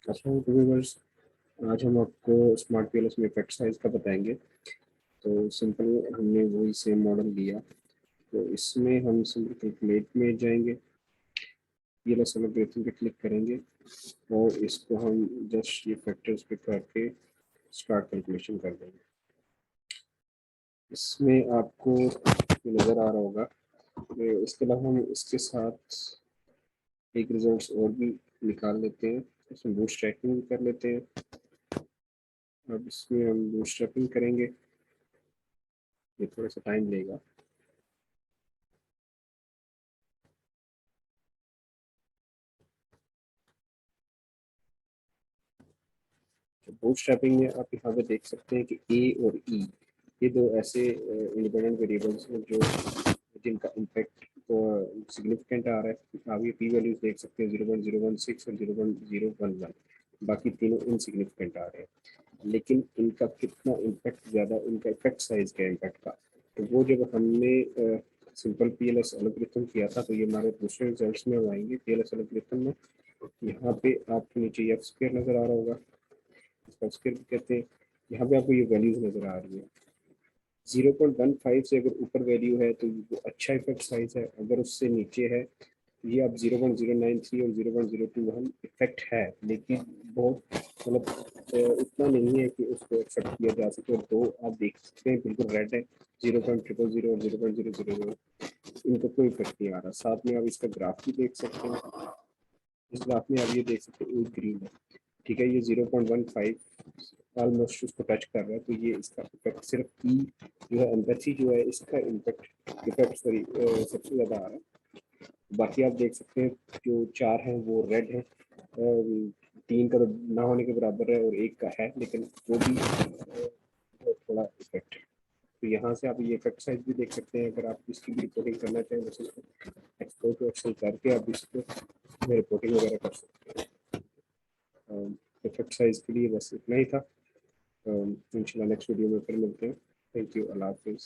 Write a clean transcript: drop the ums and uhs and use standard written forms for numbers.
अच्छा व्यूअर्स, आज हम आपको स्मार्ट पीएलएस में इफेक्ट साइज का बताएंगे। तो सिंपल हमने वही सेम मॉडल लिया। तो इसमें हम सिंपल कैलकुलेट में जाएंगे, पीएलएस एलोगेथम पे क्लिक करेंगे और इसको हम जस्ट ये फैक्टर्स पे करके स्टार्ट कैलकुलेशन कर देंगे। इसमें आपको नज़र आ रहा होगा। इसके अलावा हम इसके साथ एक रिजल्ट्स और भी निकाल लेते हैं। इसमें बूटस्ट्रैपिंग भी कर लेते हैं। अब इसमें हम बूटस्ट्रैपिंग करेंगे, ये थोड़ा सा टाइम लेगा। बूटस्ट्रैपिंग में आप यहाँ पे देख सकते हैं कि ए और ई ये दो ऐसे इंडिपेंडेंट वेरिएबल्स हैं जो जिनका इम्पैक्ट सिग्निफिकेंट आ रहा है। आप ये पी वैल्यूज देख सकते हैं 0.016 और 0.011, बाकी तीनों इनसिग्निफिकेंट आ रहे हैं। लेकिन इनका कितना इम्पैक्ट ज़्यादा, इनका इफेक्ट साइज क्या इम्पैक्ट का, तो वो जब हमने सिंपल पीएलएस एल्गोरिथम किया था तो ये हमारे दूसरे रिजल्ट्स में आएंगे। पीएलएस एल्गोरिथम में यहाँ पे आपको नीचे एफ स्क्वायर नज़र आ रहा होगा, इसका स्क्वायर कहते हैं। यहाँ पे आपको ये वैल्यूज नज़र आ रही है। 0.15 से अगर ऊपर वैल्यू है तो वो अच्छा इफेक्ट साइज है, अगर उससे नीचे है ये आप 0.093 और 0.021 इफेक्ट है, लेकिन बहुत मतलब इतना नहीं है कि उसको एक्सेप्ट किया जा सके। और दो आप देख सकते हैं बिल्कुल रेड है, 0.000 और 0.000, इनको कोई इफेक्ट नहीं आ रहा। साथ में आप इसका ग्राफ भी देख सकते हैं। इस ग्राफ में आप ये देख सकते हैं ग्रीन है, ठीक है, ये 0.15 ऑलमोस्ट उसको टच कर रहा है। तो ये इसका इफेक्ट सिर्फ ई जो है एम्पैथी जो है इसका इफेक्ट सॉरी सबसे ज़्यादा आ रहा है। बाकी आप देख सकते हैं जो चार हैं वो रेड है, तीन का तो ना होने के बराबर है और एक का है, लेकिन वो भी थोड़ा इफेक्ट है। तो यहाँ से आप ये इफेक्ट साइज भी देख सकते हैं। अगर आप इसकी भी रिपोर्टिंग करना चाहें वैसे एक्सपोर्ट टू एक्सेल करके आप इसको रिपोर्टिंग वगैरह कर सकते हैं। इफेक्ट साइज के लिए बस इतना ही था। इंशाल्लाह नेक्स्ट वीडियो में फिर मिलते हैं। थैंक यू, अल्लाह हाफिज़।